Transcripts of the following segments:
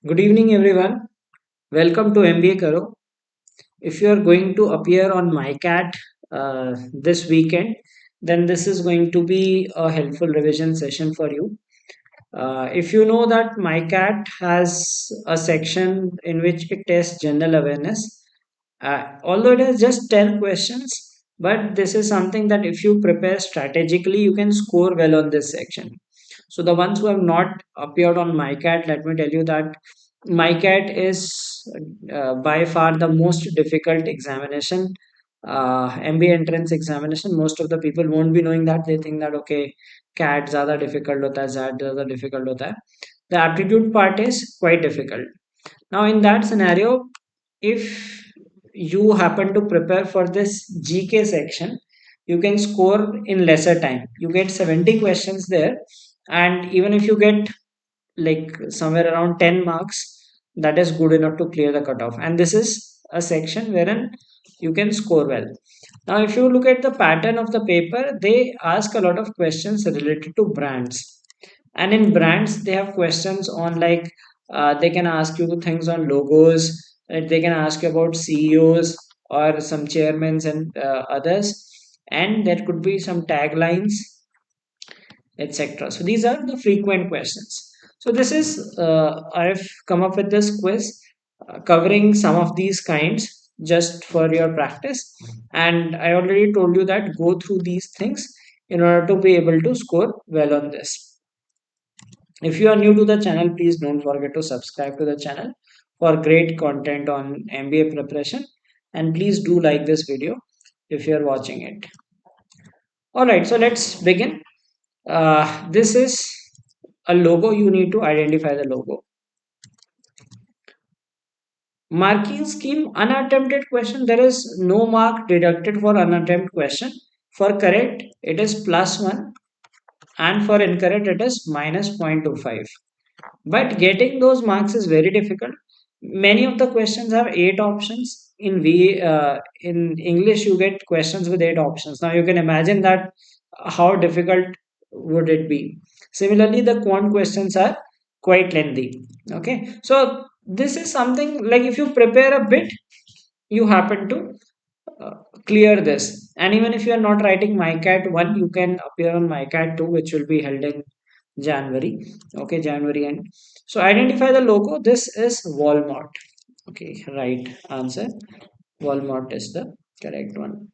Good evening, everyone. Welcome to MBA Karo. If you are going to appear on MICAT this weekend, then this is going to be a helpful revision session for you. If you know that MICAT has a section in which it tests general awareness, although it has just 10 questions, but this is something that if you prepare strategically, you can score well on this section. So the ones who have not appeared on MyCat, let me tell you that MyCat is by far the most difficult examination, MBA entrance examination. Most of the people won't be knowing that. They think that okay, CAT ज़्यादा difficult होता है, ZAT ज़्यादा difficult होता है. The aptitude part is quite difficult. Now, in that scenario, if you happen to prepare for this GK section, you can score in lesser time. You get 70 questions there, and even if you get like somewhere around 10 marks, that is good enough to clear the cutoff. And this is a section wherein you can score well. Now, if you look at the pattern of the paper, they ask a lot of questions related to brands, and in brands they have questions on like they can ask you things on logos, they can ask you about CEOs or some chairmen and others, and there could be some taglines, etc. So these are the frequent questions. So this is I've come up with this quiz covering some of these kinds just for your practice, and I already told you that go through these things in order to be able to score well on this. If you are new to the channel, please don't forget to subscribe to the channel for great content on MBA preparation, and please do like this video if you are watching it. Alright, so let's begin. This is a logo. You need to identify the logo. Marking scheme, unattempted question. There is no mark deducted for unattempted question. For correct, it is +1, and for incorrect, it is minus 0.25. But getting those marks is very difficult. Many of the questions have 8 options. In English, you get questions with 8 options. Now you can imagine that how difficult would it be. Similarly, the quant questions are quite lengthy. Okay, so this is something like if you prepare a bit, you happen to uh, clear this. And even if you are not writing MyCat 1, you can appear on MyCat 2, which will be held in January. Okay, January end. So identify the logo. This is Walmart. Okay, right answer. Walmart is the correct one.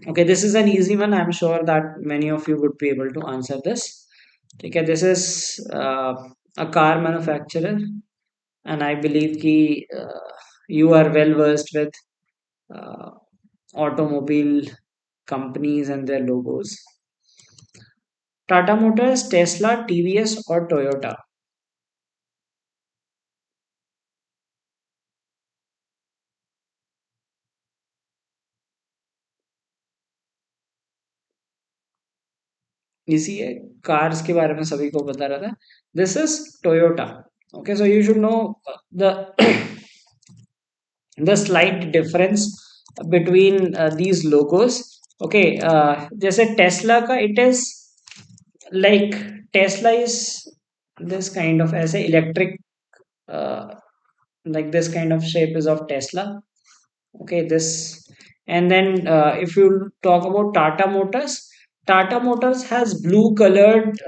Okay, this is an easy one. I'm sure that many of you would be able to answer this. Okay, this is a car manufacturer, and I believe ki, you are well versed with uh, automobile companies and their logos. Tata Motors, Tesla, TVS, or Toyota. इसी है cars के बारे में सभी को बता रहा था. This is Toyota. Okay, so you should know the the slight difference between these logos. Okay, जैसे Tesla का it is like Tesla is this kind of ऐसे electric, uh, like this kind of shape is of Tesla. Okay, this. And then if you talk about Tata Motors has blue colored,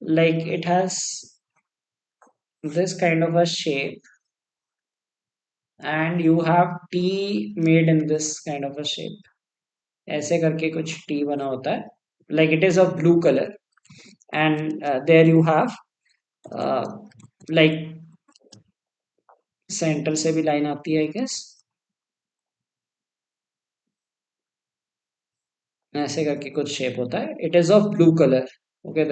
like it has this kind of a shape, and you have T made in this kind of a shape. ऐसे करके कुछ T बना होता है, like it is of blue color, and there you have uh, like centre से भी line आती है, आई गेस ऐसे करके कुछ शेप होता है. It is of blue colour. Okay,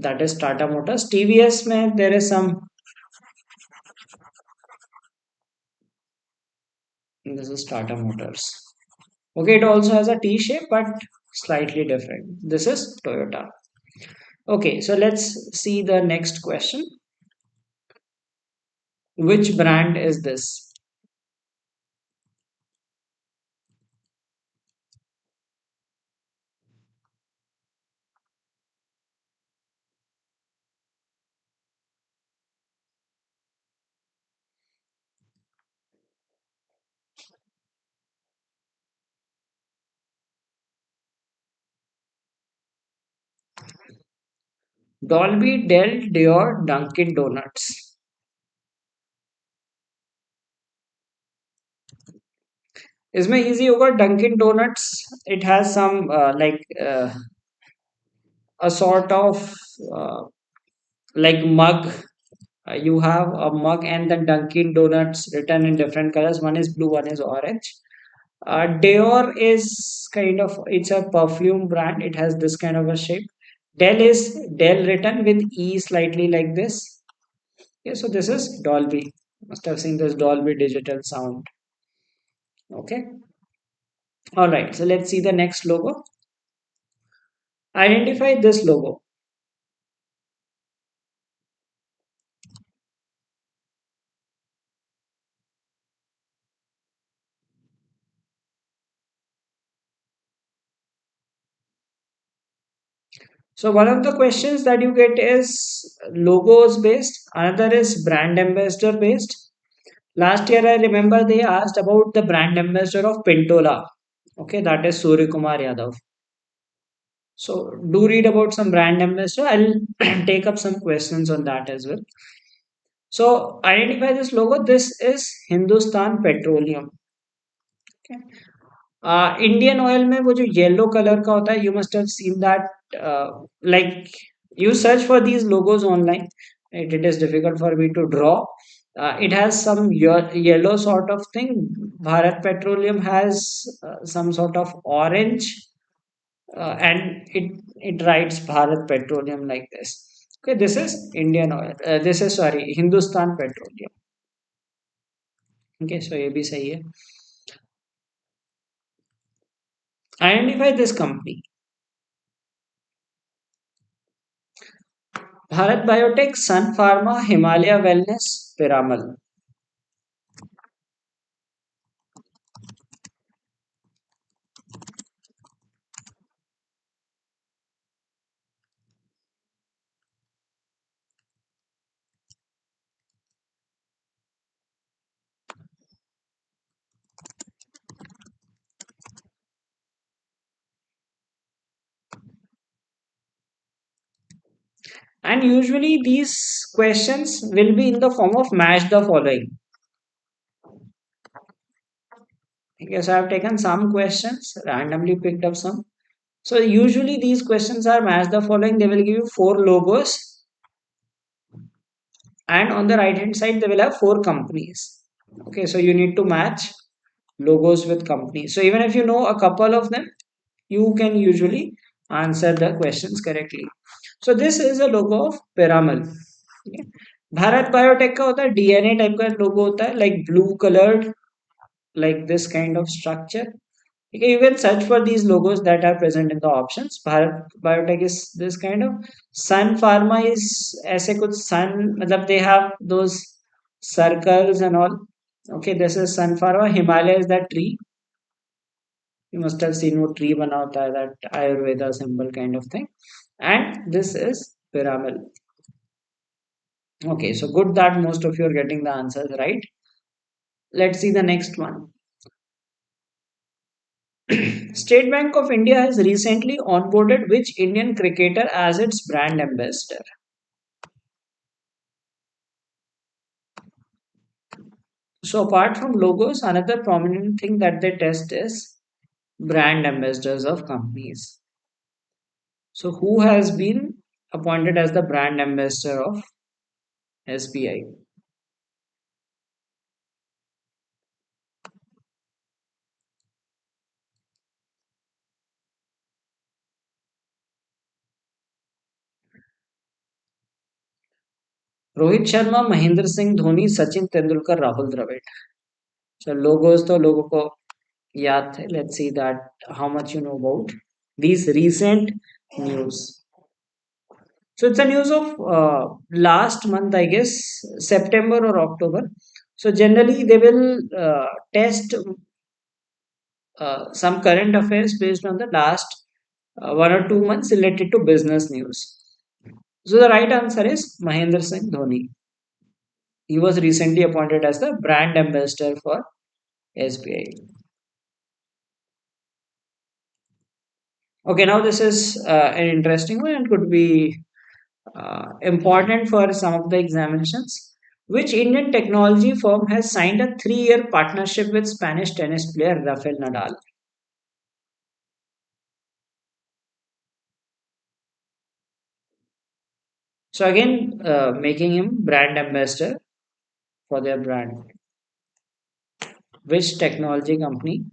that is Tata Motors. TVS में there is some. This is Tata Motors. Okay, it also has a T shape but slightly different. This is Toyota. Okay, so let's see the next question. Which brand is this? Dolby, Dell, Dior, Dunkin' Donuts. इसमें easy होगा Dunkin' Donuts it has some like a sort of uh, like mug. You have a mug and then Dunkin' Donuts written in different colors. One is blue, one is orange. Dior is kind of it's a perfume brand. It has this kind of a shape. Dell is Dell written with E slightly like this. Okay, so this is Dolby. Must have seen this Dolby digital sound. Okay. All right. So let's see the next logo. Identify this logo. So one of the questions that you get is logos based, another is brand ambassador based. Last year I remember they asked about the brand ambassador of Pintola. Okay, that is Surya Kumar Yadav. So do read about some brand ambassador. I'll take up some questions on that as well. So identify this logo. This is Hindustan Petroleum. Okay. Indian oil में वो जो yellow colour का होता है you must have seen that like you search for these logos online it is difficult for me to draw it has some yellow sort of thing. Bharat Petroleum has some sort of orange and it writes Bharat Petroleum like this. Okay, this is Indian oil. This is sorry Hindustan Petroleum. Okay, so ये भी सही है. Identify this company. Bharat Biotech, Sun Pharma, Himalaya Wellness, Piramal. And usually these questions will be in the form of match the following. Okay, so I have taken some questions, randomly picked up some. So usually these questions are match the following. They will give you four logos, and on the right hand side they will have four companies. Okay, so you need to match logos with companies. So even if you know a couple of them, you can usually answer the questions correctly. So this is a logo of Piramal. Okay. Bharat biotech का होता है DNA type का लोगो होता है like blue coloured like this kind of structure. Okay, you can search for these logos that are present in the options. Bharat Biotech is this kind of. Sun Pharma is ऐसे कुछ sun मतलब they have those circles and all. Okay, this is Sun Pharma. Himalaya is that tree. You must have seen वो tree बना होता है that Ayurveda symbol kind of thing. And this is Piramal. Okay, so good that most of you are getting the answers right. Let's see the next one. State Bank of India has recently onboarded which Indian cricketer as its brand ambassador? So, apart from logos, another prominent thing that they test is brand ambassadors of companies. So, who has been appointed as the brand ambassador of SBI? Rohit Sharma, Mahendra Singh Dhoni, Sachin Tendulkar, Rahul Dravid. So, logos तो लोगों को याद थे. Let's see that how much you know about these recent news. So it's a news of last month, I guess, September or October. So generally, they will test some current affairs based on the last 1 or 2 months related to business news. So the right answer is Mahendra Singh Dhoni. He was recently appointed as the brand ambassador for SBI. Okay, now this is an interesting one and could be important for some of the examinations. Which Indian technology firm has signed a 3-year partnership with Spanish tennis player Rafael Nadal? So again, making him brand ambassador for their brand. Which technology company?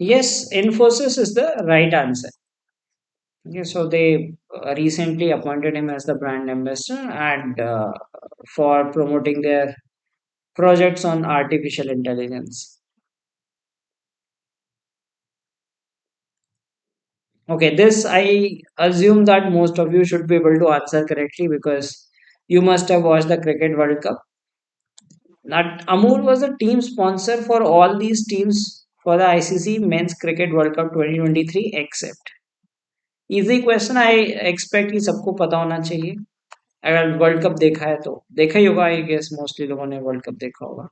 Yes, Infosys is the right answer. Okay, so they recently appointed him as the brand ambassador and for promoting their projects on artificial intelligence. Okay, this I assume that most of you should be able to answer correctly because you must have watched the Cricket World Cup. That Amul was the team sponsor for all these teams for the ICC Men's Cricket World Cup 2023 except. Easy question I expect कि सबको पता होना चाहिए अगर world cup देखा है तो देखा ही होगा आई गेस मोस्टली लोगों ने वर्ल्ड कप देखा होगा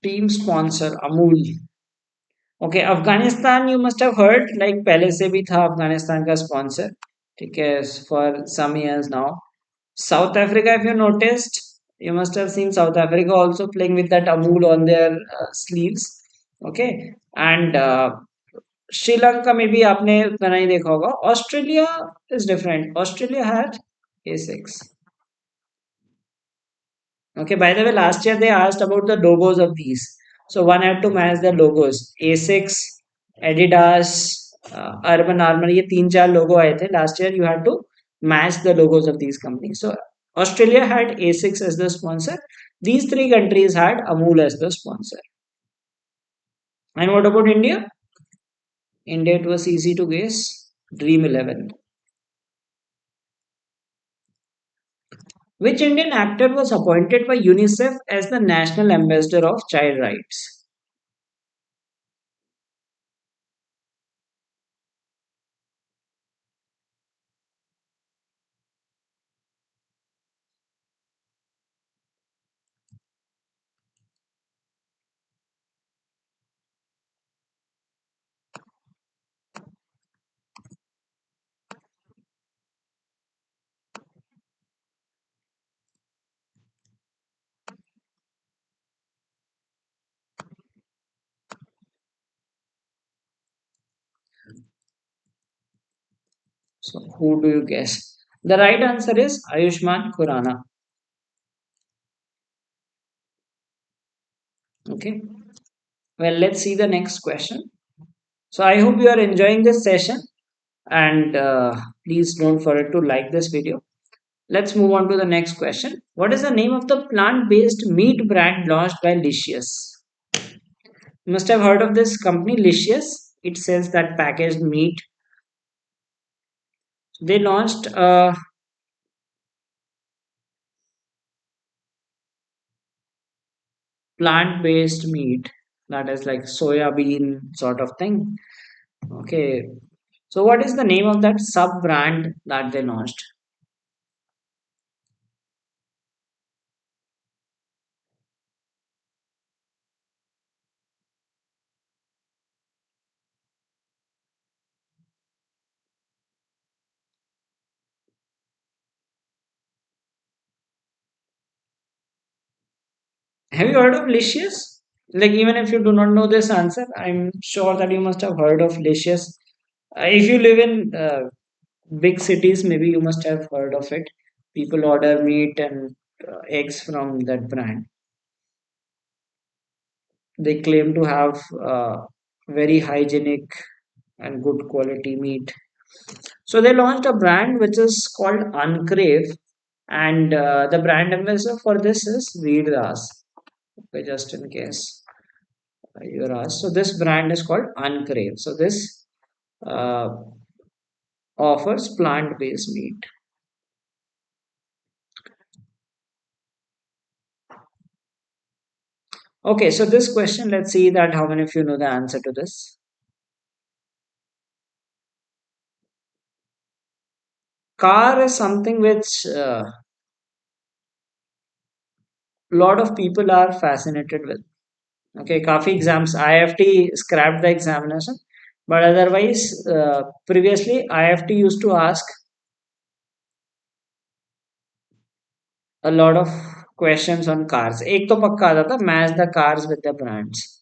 team sponsor Amul okay Afghanistan you must have heard like पहले से भी था अफगानिस्तान का स्पॉन्सर ठीक है for some years now South Africa if you noticed you must have seen South Africa also playing with that Amul on their sleeves. Okay, and Sri Lanka में भी आपने उतना नहीं देखा होगा Australia is different Australia had A6. Okay, by the way, last year they asked about the logos of these. So one had to match the logos. A6, Adidas, Urban Armour, ये तीन चार logo आए थे. Last year you had to match the logos of these companies. So Australia had A6 as the sponsor. These three countries had Amul as the sponsor. And what about India? India, it was easy to guess. Dream 11. Which Indian actor was appointed by UNICEF as the national ambassador of child rights? So, who do you guess? The right answer is Ayushman Khurrana. Okay. Well, let's see the next question. So, I hope you are enjoying this session and please don't forget to like this video. Let's move on to the next question. What is the name of the plant based meat brand launched by Licious? You must have heard of this company, Licious. It sells that packaged meat. They launched a plant based meat that is like soya bean sort of thing. Okay. So, what is the name of that sub brand that they launched? Have you heard of Licious? Like, even if you do not know this answer, I'm sure that you must have heard of Licious. If you live in big cities, maybe you must have heard of it. People order meat and eggs from that brand. They claim to have very hygienic and good quality meat. So they launched a brand which is called Uncrave, and the brand ambassador for this is Veerdas. Okay, just in case you're asked. So this brand is called Uncrave. So this uh, offers plant-based meat. Okay, so this question, let's see that how many of you know the answer to this. Car is something which lot of people are fascinated with. Okay, काफी exams IFT scrapped the examination, but otherwise previously IFT used to ask a lot of questions on cars. एक तो पक्का आता था match the cars with the brands.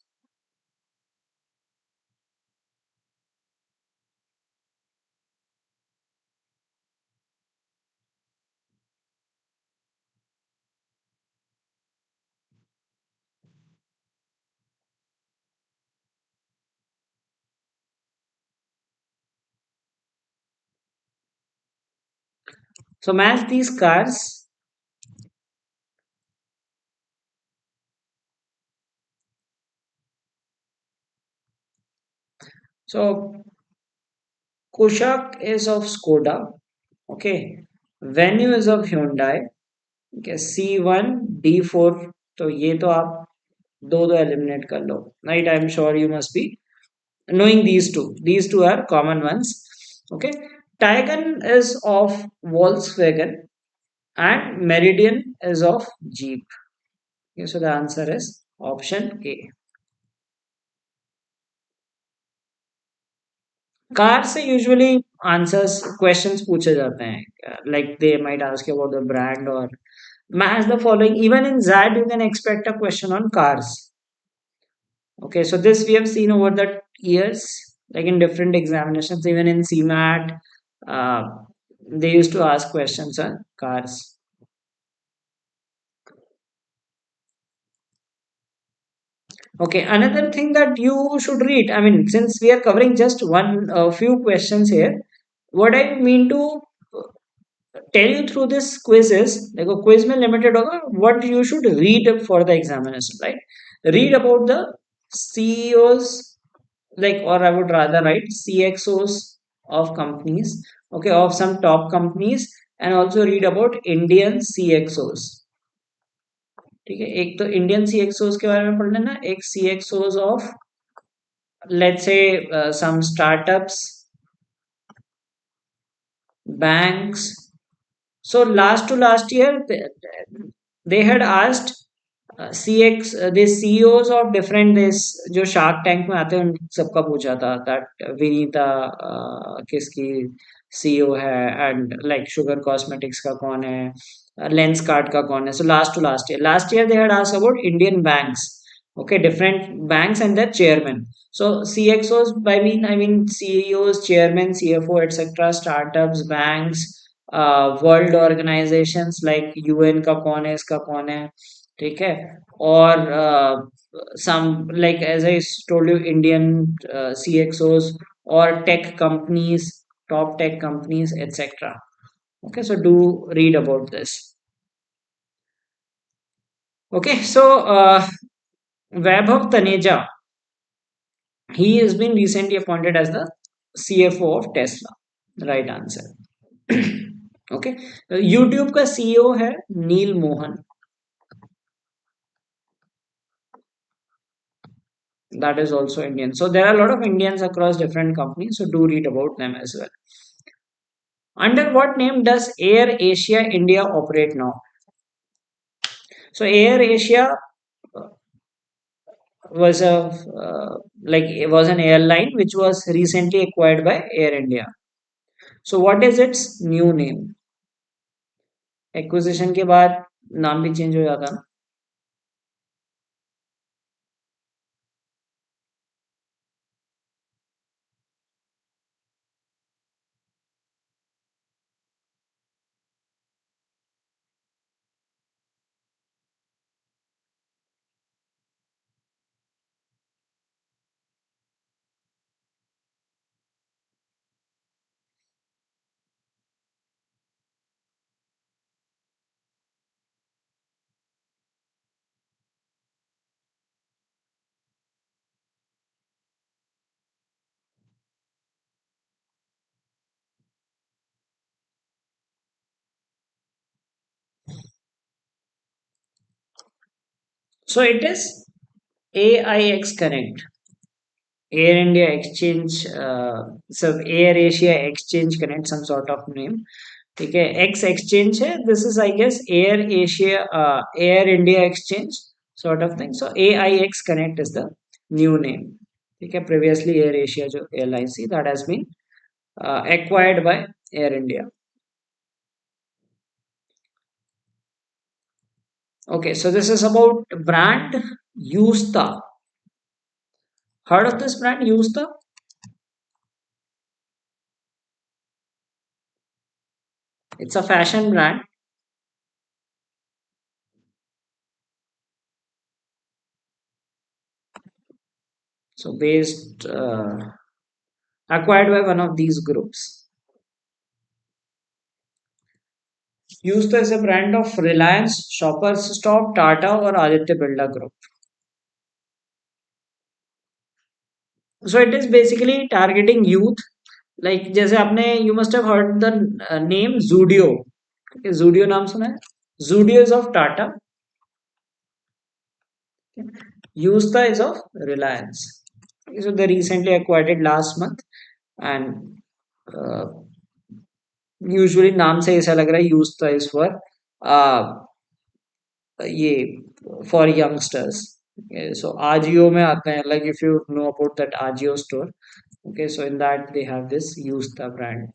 So match these cars. So Kushak is of Skoda. Okay, Venue is of Hyundai. Okay, C1 D4. तो ये तो आप दो दो एलिमिनेट कर लो, right? I am sure you must be knowing these two are common ones. Okay, Taycan is of Volkswagen and Meridian is of Jeep. Okay, so the answer is option A. Car से usually answers questions पूछे जाते हैं, like they might ask you about the brand or match the following. Even in ZAD you can expect a question on cars. Okay, so this we have seen over the years, like in different examinations, even in CMAT, uh, they used to ask questions on cars. Okay, another thing that you should read. I mean, since we are covering just one few questions here, what I mean to tell you through this quiz is like a quiz में limited होगा. What you should read for the examination, right? Read about the CEOs, like, or I would rather write CXOs of companies, okay, of some top companies, and also read about Indian CXOs. ठीक है, एक तो Indian CXOs के बारे में पढ़ लेना, एक CXOs of let's say some startups, banks. So last to last year, they had asked CX, the CEOs of different this जो शार्क टैंक में आते हैं उन सबका पूछा था that विनीता किसकी सीईओ है, एंड लाइक शुगर कॉस्मेटिक्स का कौन है, लेंस कार्ड का कौन है. So last year they had asked about Indian banks. Okay, different banks and their chairman. So CXOs by I mean CEOs, chairman, CFO, etc. Startups, banks, world organizations like UN का कौन है, इसका कौन है, ठीक है, और some like as I told you Indian CXOs or tech companies, top tech companies, etc. Okay, so do read about this. Okay, so Vaibhav Taneja, he has been recently appointed as the CFO of Tesla. Right answer. Okay, YouTube का CEO है नील Mohan. That is also Indian. So there are a lot of Indians across different companies. So do read about them as well. Under what name does Air Asia India operate now? So Air Asia was a like it was an airline which was recently acquired by Air India. So what is its new name? Acquisition के बाद नाम भी change हो जाता है. So it is AIX Connect, Air India Exchange, so Air Asia Exchange Connect, some sort of name. ठीक है X exchange है this is I guess Air Asia Air India exchange sort of thing so A I X connect is the new name ठीक है previously Air Asia जो airlines थी that has been acquired by Air India. Okay, so this is about brand Yusta. Heard of this brand Yusta? It's a fashion brand. So based acquired by one of these groups. Yusta is a brand of Reliance, Shoppers Stop, Tata or Aditya Birla Group. So it is basically targeting youth. Like जैसे आपने you must have heard the name Zudio. Okay, Zudio नाम सुना है? Zudio is of Tata. Yusta is of Reliance. Okay, so they recently acquired it last month and uh, usually नाम से ऐसा लग रहा है Yusta is for ये for youngsters. Okay, so Ajio में आते हैं like if you know about that Ajio store. Okay, so in that they have this Yusta brand.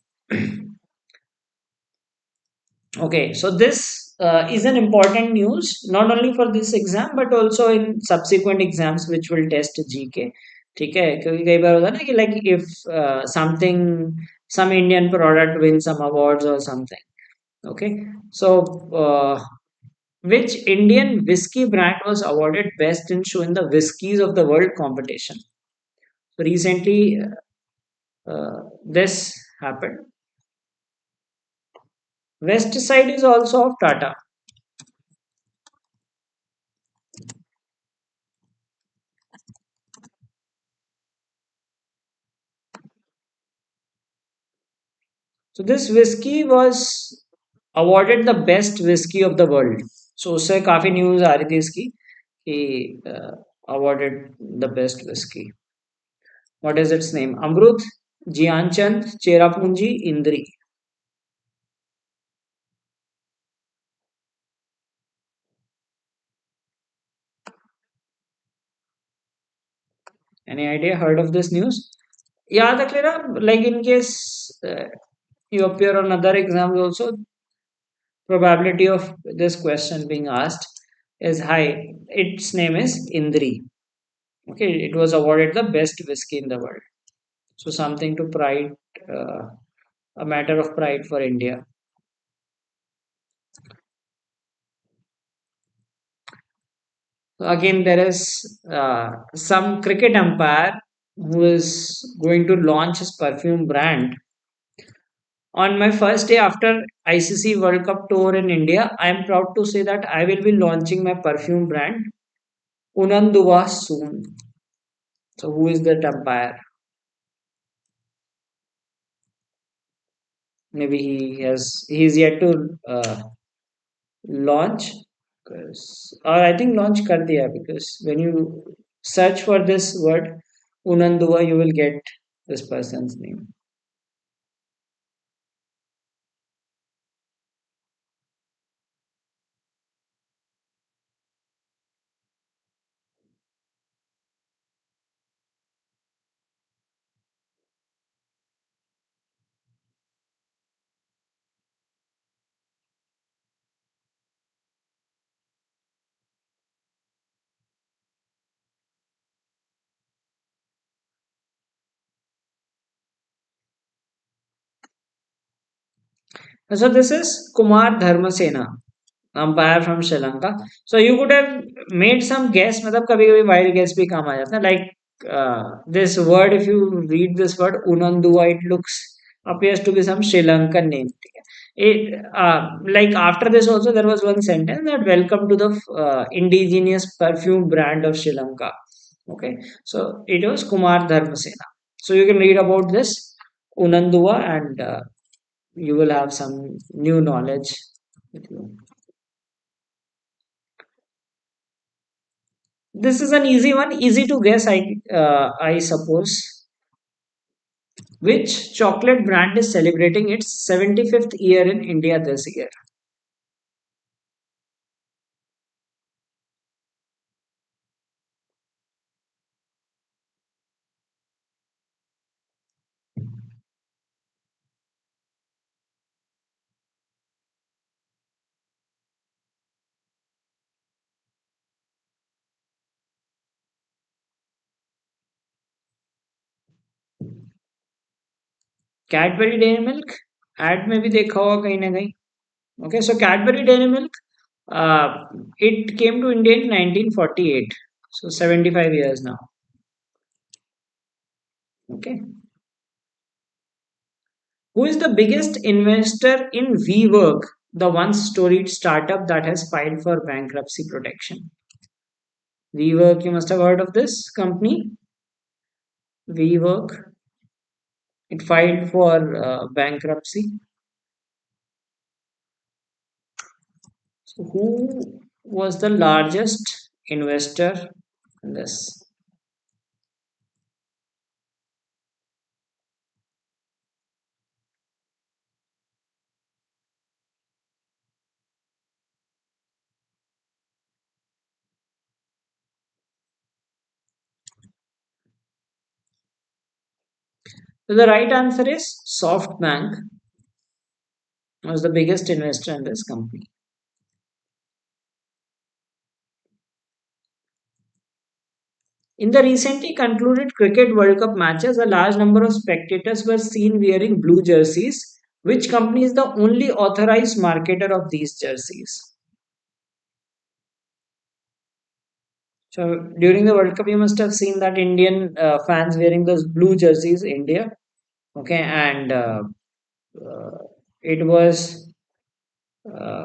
Okay, so this is an important news not only for this exam but also in subsequent exams which will test GK. ठीक है क्योंकि कई बार होता है ना कि like if something some Indian product wins some awards or something. Okay, so which Indian whiskey brand was awarded best in show in the Whiskies of the World competition? So recently this happened. West Side is also of Tata. So this whiskey was awarded the best whiskey of the world. So उससे काफी news आ रही थी इसकी कि awarded the best whiskey. What is its name? Amrut, Jianchand, Cherapunji, Indri. Any idea? Heard of this news? Yeah, the clear like in case you appear on other exams also, probability of this question being asked is high. Its name is Indri. Okay, it was awarded the best whiskey in the world. So something to pride, a matter of pride for India. So again, there is some cricket umpire who is going to launch his perfume brand. On my first day after ICC World Cup tour in India, I am proud to say that I will be launching my perfume brand Unanduva soon. So who is that umpire? Maybe he's yet to launch, 'cause- or I think launch kar diya because when you search for this word Unanduva, you will get this person's name. So this is Kumar Dharmasena, umpire from Sri Lanka. So you could have made some guess. मतलब कभी कभी wild guess भी काम आ जाता है. Like this word, if you read this word Unanduva, it looks appears to be some Sri Lankan name. ठीक है. It like after this also there was one sentence that welcome to the indigenous perfume brand of Sri Lanka. Okay, so it was Kumar Dharmasena. So you can read about this Unanduva and you will have some new knowledge with you. This is an easy one, easy to guess. I suppose. Which chocolate brand is celebrating its 75th year in India this year? Cadbury Dairy Milk. Ad में भी देखा होगा कहीं ना कहीं. Okay, so Cadbury Dairy Milk, it came to India in 1948, so 75 years now. Okay, who is the biggest investor in WeWork, the once storied startup that has filed for bankruptcy protection? WeWork, you must have heard of this company. WeWork, it filed for bankruptcy. So, who was the largest investor in this? So the right answer is SoftBank was the biggest investor in this company. In the recently concluded Cricket World Cup matches, a large number of spectators were seen wearing blue jerseys. Which company is the only authorized marketer of these jerseys? So during the World Cup, you must have seen that Indian fans wearing those blue jerseys, India. Okay, and uh, it was uh,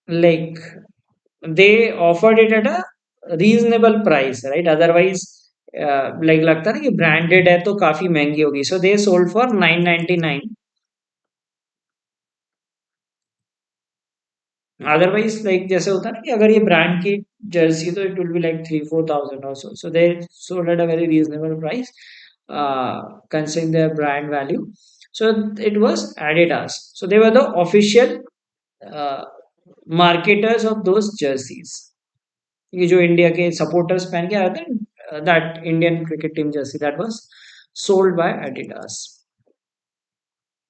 like they offered it at a reasonable price, right? Otherwise, like लगता है ना कि branded है तो काफी महंगी होगी. So they sold for 999. Otherwise, like जैसे होता है ना कि अगर ये brand की jersey तो it will be like 3-4 thousand or so. So they sold at a very reasonable price, considering their brand value. So it was Adidas. So they were the official uh, marketers of those jerseys. ये जो India के supporters पहन के आए थे, that Indian cricket team Jersey that was sold by Adidas.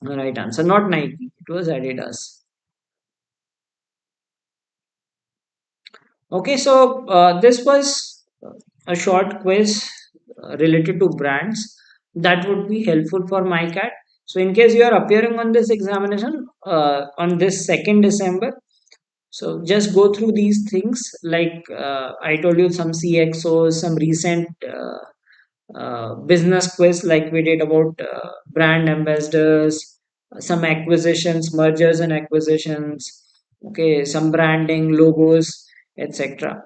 Right answer, not Nike. It was Adidas. Okay, so this was a short quiz related to brands that would be helpful for MyCat. So, in case you are appearing on this examination on this 2nd December, so just go through these things like I told you some CXOs, some recent business quiz like we did about brand ambassadors, some acquisitions, mergers and acquisitions, okay, some branding, logos, etc.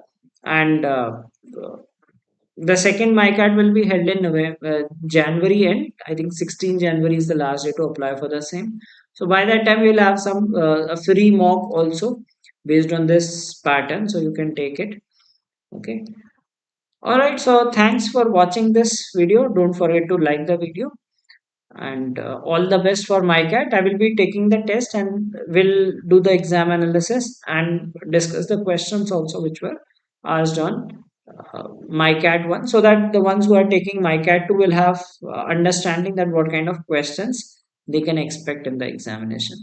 And the second MyCat will be held in January end. I think 16 January is the last day to apply for the same. So by that time, we'll have some a free mock also based on this pattern, so you can take it. Okay. All right. So thanks for watching this video. Don't forget to like the video and all the best for MyCat. I will be taking the test and will do the exam analysis and discuss the questions also which were asked on MyCat 1, so that the ones who are taking MyCat 2 will have understanding that what kind of questions they can expect in the examination.